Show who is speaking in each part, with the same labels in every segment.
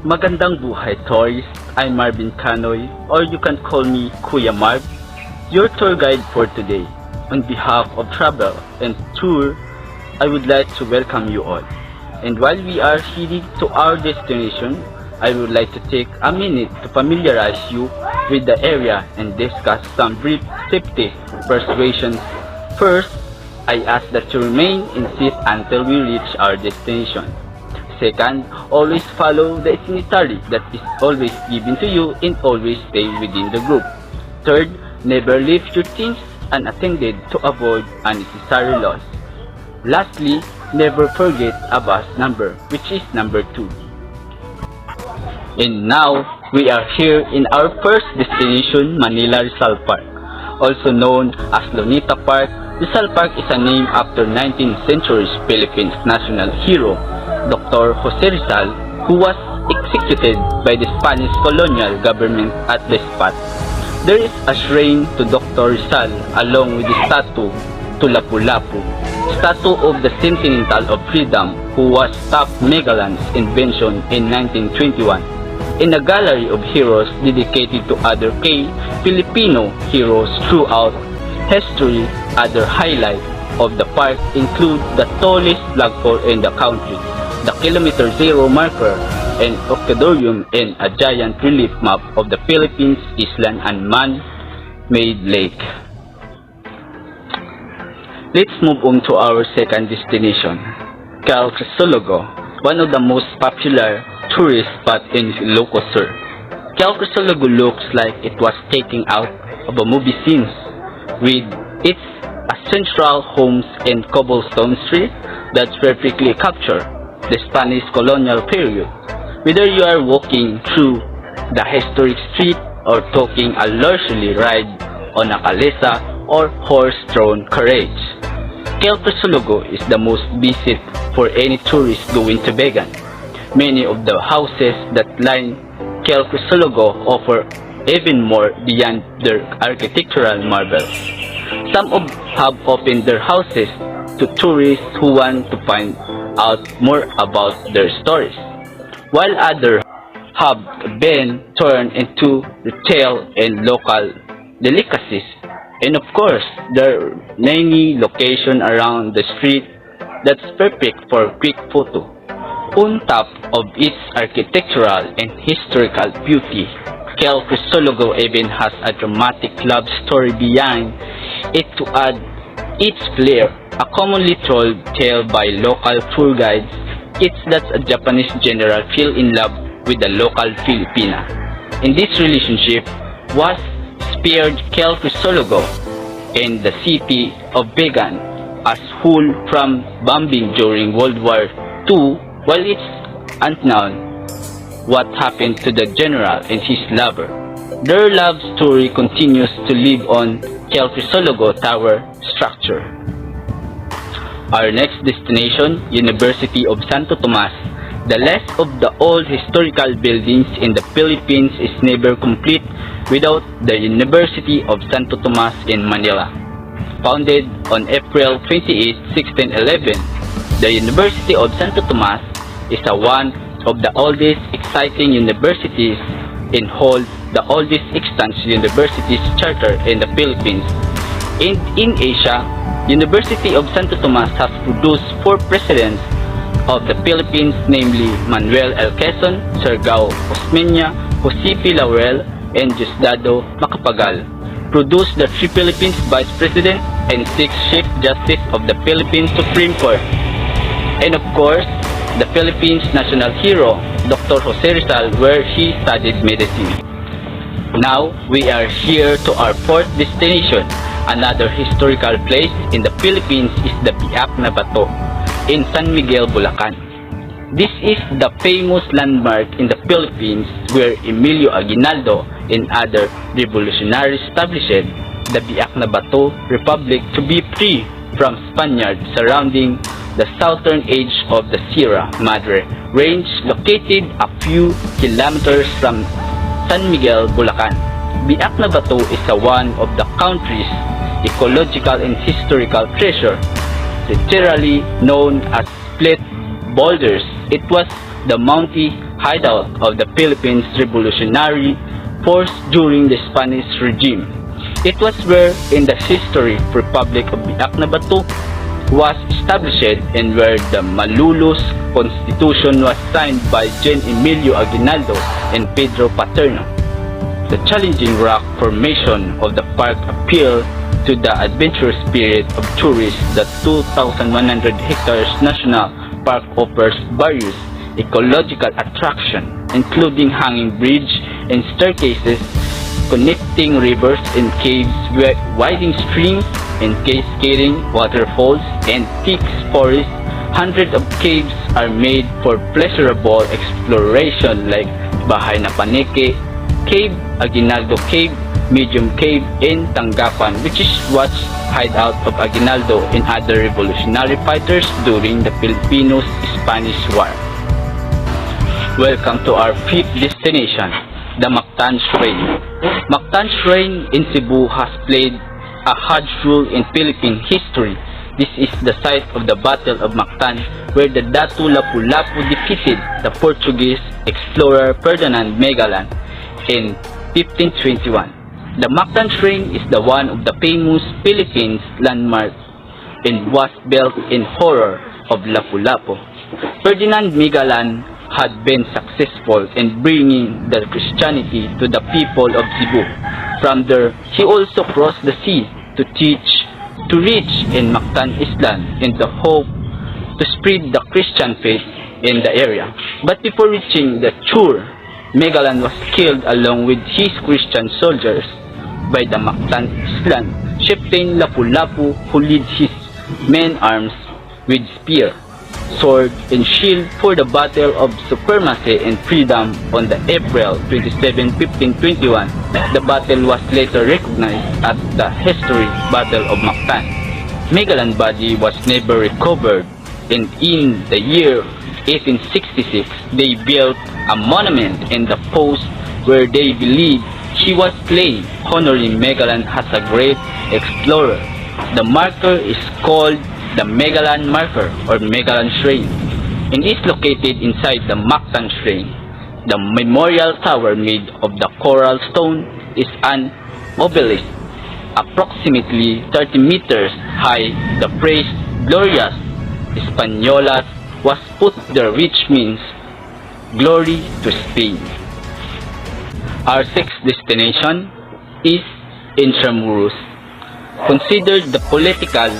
Speaker 1: Magandang buhay, tourist. I'm Marvin Canoy, or you can call me Kuya Marv, your tour guide for today. On behalf of Travel and Tour, I would like to welcome you all. And while we are heading to our destination, I would like to take a minute to familiarize you with the area and discuss some brief safety precautions. First, I ask that you remain in seat until we reach our destination. Second, always follow the itinerary that is always given to you and always stay within the group. Third, never leave your things unattended to avoid unnecessary loss. Lastly, never forget a bus number, which is number 2. And now, we are here in our first destination, Manila Rizal Park. Also known as Lunita Park, Rizal Park is a name after 19th century Philippines national hero, Dr. Jose Rizal, who was executed by the Spanish colonial government at the spot. There is a shrine to Dr. Rizal along with the statue to Lapu-Lapu, statue of the Sentinel of Freedom who was top Magellan's invention in 1921, in a gallery of heroes dedicated to other key Filipino heroes throughout history. Other highlights of the park include the tallest flagpole in the country, the Kilometer Zero marker, and Octodorium, and a giant relief map of the Philippines island and man-made lake. Let's move on to our second destination, Cal Crisologo, one of the most popular tourist spots in Ilocos Sur. Cal Crisologo looks like it was taken out of a movie scene, with its central homes and cobblestone street that perfectly capture the Spanish colonial period. Whether you are walking through the historic street or taking a leisurely ride on a calesa or horse-drawn carriage, Cal Crisologo is the most visited for any tourist going to Vegan. Many of the houses that line Cal Crisologo offer even more beyond their architectural marvels. Some have opened their houses to tourists who want to find out more about their stories, while others have been turned into retail and local delicacies. And of course, there are many locations around the street that's perfect for quick photo. On top of its architectural and historical beauty, Cal Crisologo even has a dramatic love story behind it to add its flair. A commonly told tale by local tour guides is that a Japanese general fell in love with a local Filipina. In this relationship was spared Cal Crisologo and the city of Vegan as whole from bombing during World War II, while it's unknown what happened to the general and his lover. Their love story continues to live on Cal Crisologo Tower structure. Our next destination, University of Santo Tomas. The list of the old historical buildings in the Philippines is never complete without the University of Santo Tomas in Manila. Founded on April 28, 1611, the University of Santo Tomas is one of the oldest exciting universities and holds the oldest extant universities charter in the Philippines. In Asia, University of Santo Tomas has produced 4 presidents of the Philippines, namely Manuel L. Quezon, Sergio Osmeña, Jose P. Laurel, and Diosdado Macapagal. Produced the 3 Philippines Vice President and 6 Chief Justice of the Philippine Supreme Court. And of course, the Philippines national hero, Dr. Jose Rizal, where he studied medicine. Now, we are here to our 4th destination. Another historical place in the Philippines is the Biak na Bato in San Miguel, Bulacan. This is the famous landmark in the Philippines where Emilio Aguinaldo and other revolutionaries established the Biak na Bato Republic to be free from Spaniards surrounding the southern edge of the Sierra Madre Range, located a few kilometers from San Miguel, Bulacan. Biak na Bato is one of the country's ecological and historical treasure, literally known as split boulders. It was the mountain hideout of the Philippines Revolutionary Force during the Spanish regime. It was where in the historic Republic of Biak na Bato was established and where the Malolos Constitution was signed by Gen. Emilio Aguinaldo and Pedro Paterno. The challenging rock formation of the park appealed to the adventurous spirit of tourists. The 2,100 hectares national park offers various ecological attractions, including hanging bridge and staircases connecting rivers and caves, winding streams and cascading waterfalls and thick forests. Hundreds of caves are made for pleasurable exploration like Bahay na Paneke Cave, Aguinaldo Cave, Medium Cave, and Tanggapan, which was hideout of Aguinaldo and other revolutionary fighters during the Filipino-Spanish War. Welcome to our fifth destination, the Mactan Shrine. Mactan Shrine in Cebu has played a huge role in Philippine history. This is the site of the Battle of Mactan, where the Datu Lapu-Lapu defeated the Portuguese explorer Ferdinand Magellan in 1521. The Mactan Shrine is the one of the famous Philippines landmarks and was built in honor of Lapu-Lapu. Ferdinand Magellan had been successful in bringing the Christianity to the people of Cebu. From there, he also crossed the sea to reach in Mactan Island in the hope to spread the Christian faith in the area. But before reaching the shore, Magellan was killed along with his Christian soldiers by the Mactan Island chieftain Lapu-Lapu, who led his men-arms with spear, sword, and shield for the Battle of Supremacy and Freedom on the April 27, 1521. The battle was later recognized as the historic Battle of Mactan. Magellan's body was never recovered, and in the year 1866, they built a monument in the post where they believed he was slain, honoring Magellan as a great explorer. The marker is called the Magellan Marker or Magellan Shrine and is located inside the Mactan Shrine. The memorial tower made of the coral stone is an obelisk approximately 30 meters high. The phrase Glorias Españolas was put there, which means glory to Spain. Our sixth destination is Intramuros. Considered the political,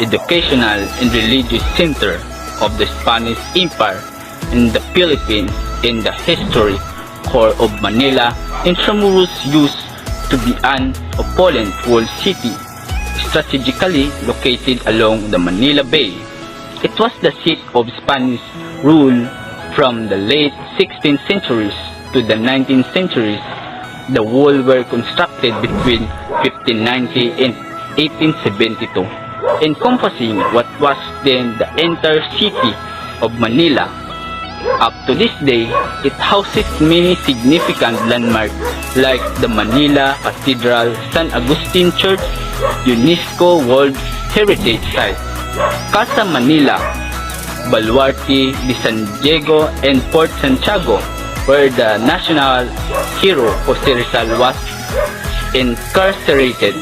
Speaker 1: educational, and religious center of the Spanish Empire in the Philippines in the historic core of Manila, Intramuros used to be an opulent walled city, strategically located along the Manila Bay. It was the seat of Spanish rule from the late 16th centuries to the 19th centuries. The walls were constructed between 1590 and 1872, encompassing what was then the entire city of Manila. Up to this day, it houses many significant landmarks like the Manila Cathedral, San Agustin Church, UNESCO World Heritage Site, Casa Manila, Baluarte de San Diego, and Fort Santiago, where the national hero Jose Rizal was incarcerated.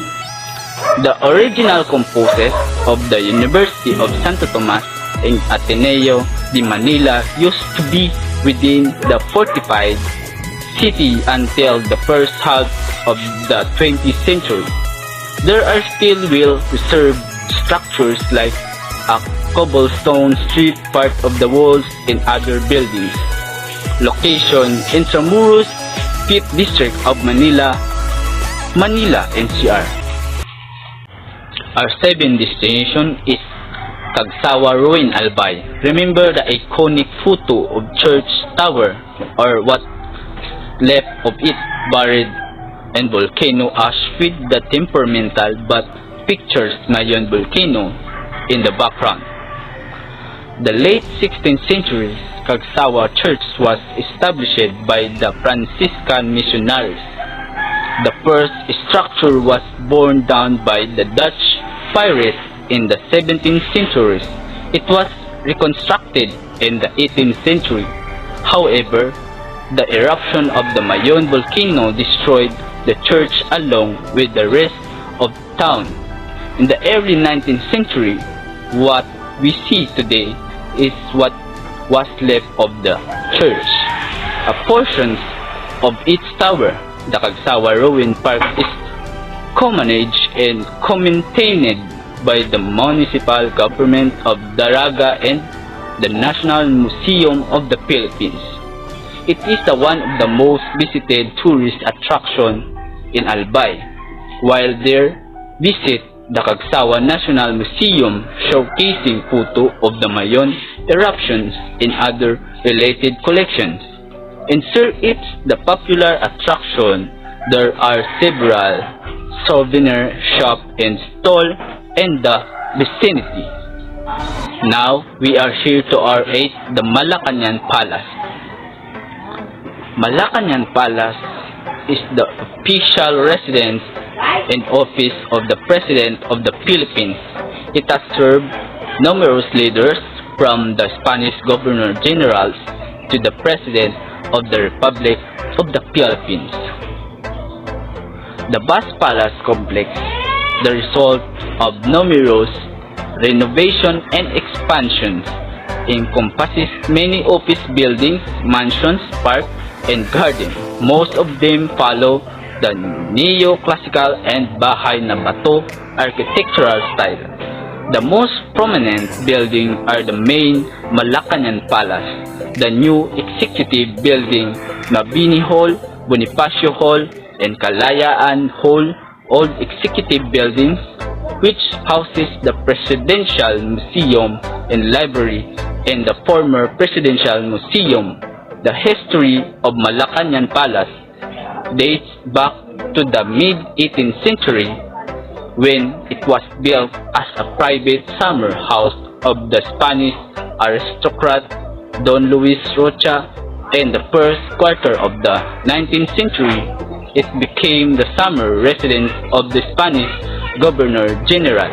Speaker 1: The original campuses of the University of Santo Tomas and Ateneo de Manila used to be within the fortified city until the first half of the 20th century. There are still well-preserved structures like a cobblestone street, part of the walls, and other buildings. Location: Intramuros, 5th District of Manila, Manila, NCR. Our seventh destination is Cagsawa Ruin Albay. Remember the iconic photo of Church Tower, or what left of it, buried in volcano ash with the temperamental but pictures Mayon volcano in the background. The late 16th century, Cagsawa Church was established by the Franciscan missionaries. The first structure was borne down by the Dutch pirates in the 17th century. It was reconstructed in the 18th century. However, the eruption of the Mayon volcano destroyed the church along with the rest of town. In the early 19th century, what we see today is what was left of the church. A portion of its tower, the Kagsawa Ruin Park, is co-managed and co-maintained by the municipal government of Daraga and the National Museum of the Philippines. It is one of the most visited tourist attractions in Albay. While there, visit the Kagsawa National Museum showcasing photo of the Mayon eruptions and other related collections. Insert it the popular attraction. There are several souvenir shops and stalls in the vicinity. Now, we are here to our 8th, the Malacañang Palace. Malacañang Palace is the official residence and office of the President of the Philippines. It has served numerous leaders from the Spanish Governor Generals to the President of the Republic of the Philippines. The vast palace complex, the result of numerous renovation and expansions, encompasses many office buildings, mansions, parks, and gardens. Most of them follow the neoclassical and bahay na bato architectural style. The most prominent buildings are the main Malacañang Palace, the new executive building Mabini Hall, Bonifacio Hall, and Kalayaan Hall, old executive buildings which houses the Presidential Museum and Library and the former Presidential Museum. The history of Malacañang Palace dates back to the mid-18th century when it was built as a private summer house of the Spanish aristocrat Don Luis Rocha. In the first quarter of the 19th century, it became the summer residence of the Spanish Governor General.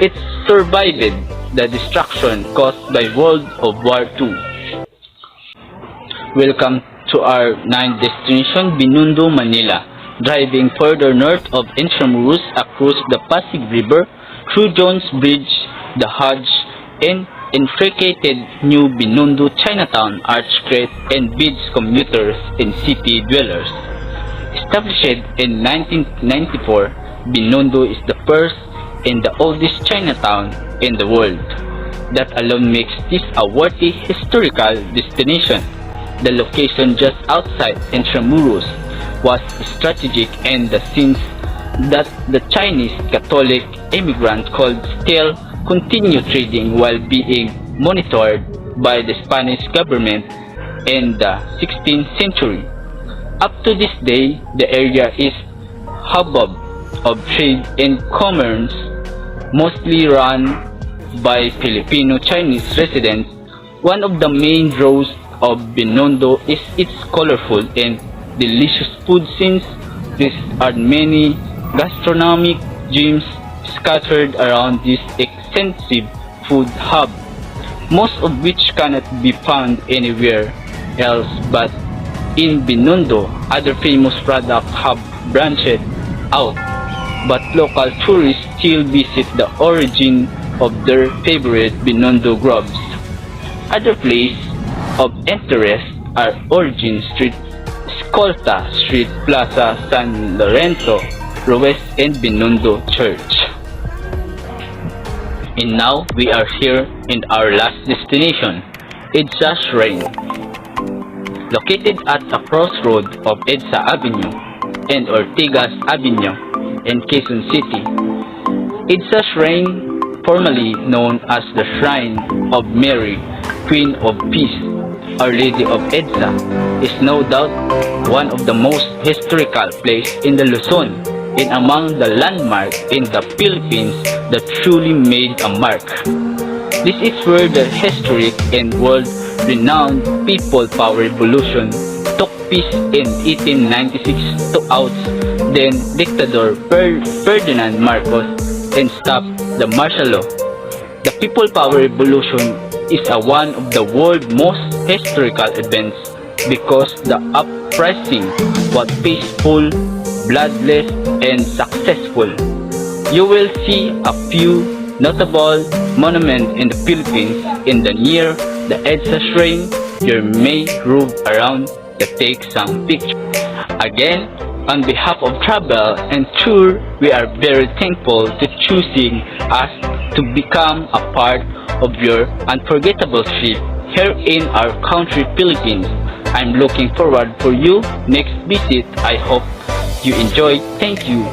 Speaker 1: It survived the destruction caused by World War II. Welcome to our 9th destination, Binondo, Manila. Driving further north of Intramuros across the Pasig River through Jones Bridge, the Hajj, and intricate new Binondo Chinatown archgate and bids commuters and city dwellers. Established in 1994, Binondo is the first and the oldest Chinatown in the world. That alone makes this a worthy historical destination. The location just outside Intramuros was strategic in the sense that the Chinese Catholic immigrants could still continue trading while being monitored by the Spanish government in the 16th century. Up to this day, the area is hubbub of trade and commerce, mostly run by Filipino-Chinese residents. One of the main draws of Binondo is its colorful and delicious food scenes. There are many gastronomic gems scattered around this extensive food hub, most of which cannot be found anywhere else but in Binondo. Other famous products have branched out, but local tourists still visit the origin of their favorite Binondo groves. Other places of interest are Origin Street, Escolta Street, Plaza San Lorenzo, Ruiz, and Binondo Church. And now we are here in our last destination, EDSA Shrine. Located at a crossroad of EDSA Avenue and Ortigas Avenue in Quezon City, EDSA Shrine, formerly known as the Shrine of Mary, Queen of Peace, Our Lady of EDSA, is no doubt one of the most historical places in the Luzon and among the landmarks in the Philippines that truly made a mark. This is where the historic and world-renowned People Power Revolution took place in 1896 to oust then dictator Ferdinand Marcos and stop the martial law. The People Power Revolution is one of the world's most historical events because the uprising was peaceful, bloodless, and successful. You will see a few notable monuments in the Philippines in the near the EDSA's reign. You may rove around to take some pictures. Again, on behalf of Travel and Tour, we are very thankful to choosing us to become a part of your unforgettable trip here in our country, Philippines. I'm looking forward for you next visit. I hope you enjoy. Thank you.